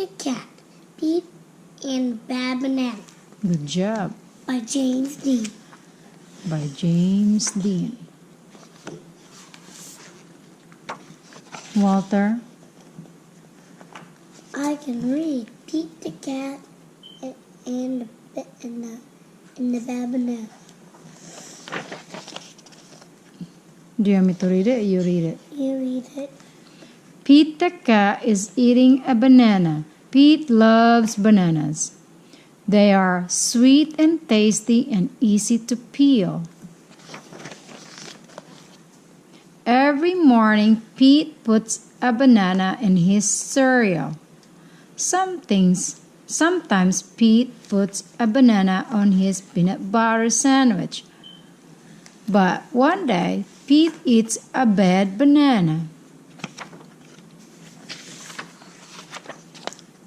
the Cat, Pete and Bad Banana Good job. by James Dean. By James Dean. Walter. I can read Pete the Cat and the Bad Banana. Do you want me to read it? You read it. You read it. Pete the cat is eating a banana. Pete loves bananas. They are sweet and tasty and easy to peel. Every morning, Pete puts a banana in his cereal. Sometimes Pete puts a banana on his peanut butter sandwich. But one day, Pete eats a bad banana.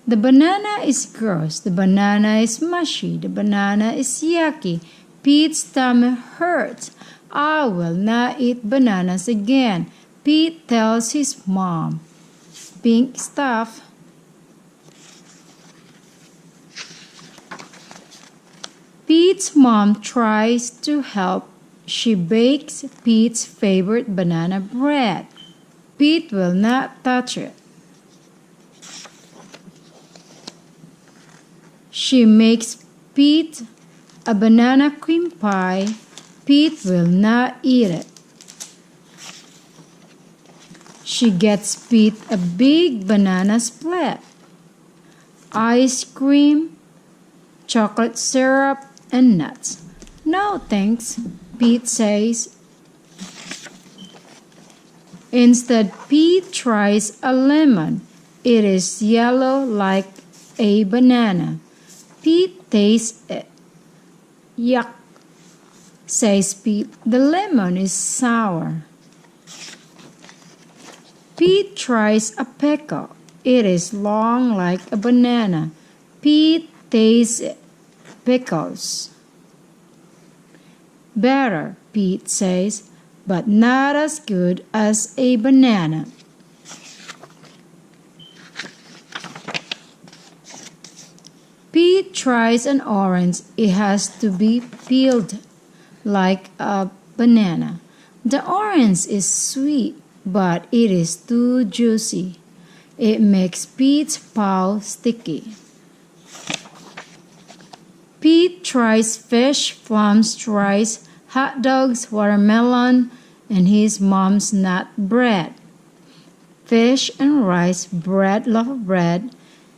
The banana is gross. The banana is mushy. The banana is yucky. Pete's stomach hurts. I will not eat bananas again. Pete tells his mom. Pink stuff. Pete's mom tries to help. She bakes Pete's favorite banana bread. Pete will not touch it. She makes Pete a banana cream pie. Pete will not eat it. She gets Pete a big banana split. Ice cream, chocolate syrup, and nuts. No thanks, Pete says. Instead, Pete tries a lemon. It is yellow like a banana. Pete tastes it. Yuck, says Pete. The lemon is sour. Pete tries a pickle. It is long like a banana. Pete tastes it. Pickles. Better, Pete says, but not as good as a banana. Pete tries an orange. It has to be peeled like a banana. The orange is sweet, but it is too juicy. It makes Pete's paw sticky. Pete tries fish, plums, rice, hot dogs, watermelon, and his mom's nut bread. Fish and rice, bread, loaf of bread,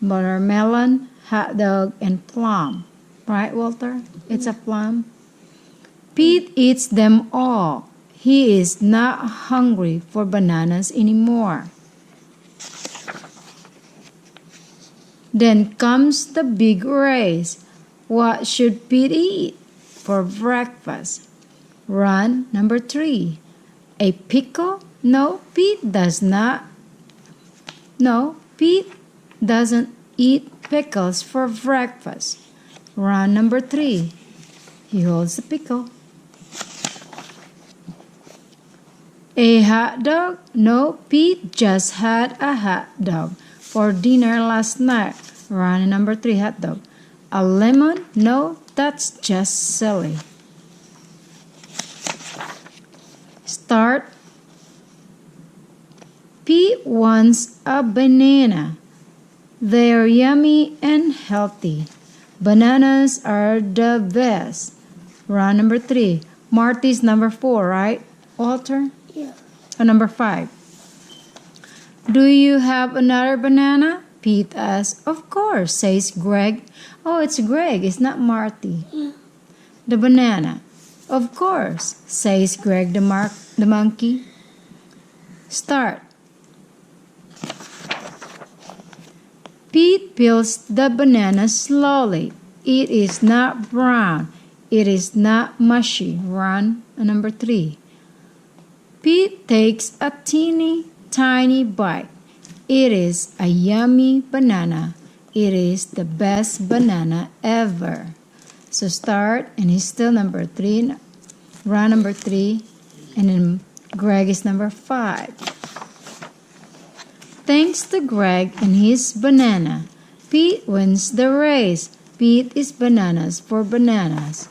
watermelon, hot dog, and plum. Right, Walter? It's a plum. Pete eats them all. He is not hungry for bananas anymore. Then comes the big race. What should Pete eat for breakfast? Run, number 3. A pickle? No, Pete does not. No, Pete doesn't eat pickles for breakfast. Run, number 3. He holds the pickle. A hot dog? No, Pete just had a hot dog for dinner last night. Run, number 3, hot dog. A lemon? No, that's just silly. Start. Pete wants a banana. They're yummy and healthy. Bananas are the best. Run, number 3. Marty's number 4, right, Walter? Yeah. Or number 5. Do you have another banana? Pete asks. Of course, says Greg. Oh, it's Greg. It's not Marty. Yeah. The banana. Of course, says Greg the monkey. Start. Pete peels the banana slowly. It is not brown. It is not mushy. Run, number 3. Pete takes a teeny tiny bite. It is a yummy banana. It is the best banana ever. So start, and he's still number 3. Run, number 3. And then Greg is number 5. Thanks to Greg and his banana, Pete wins the race. Pete is bananas for bananas.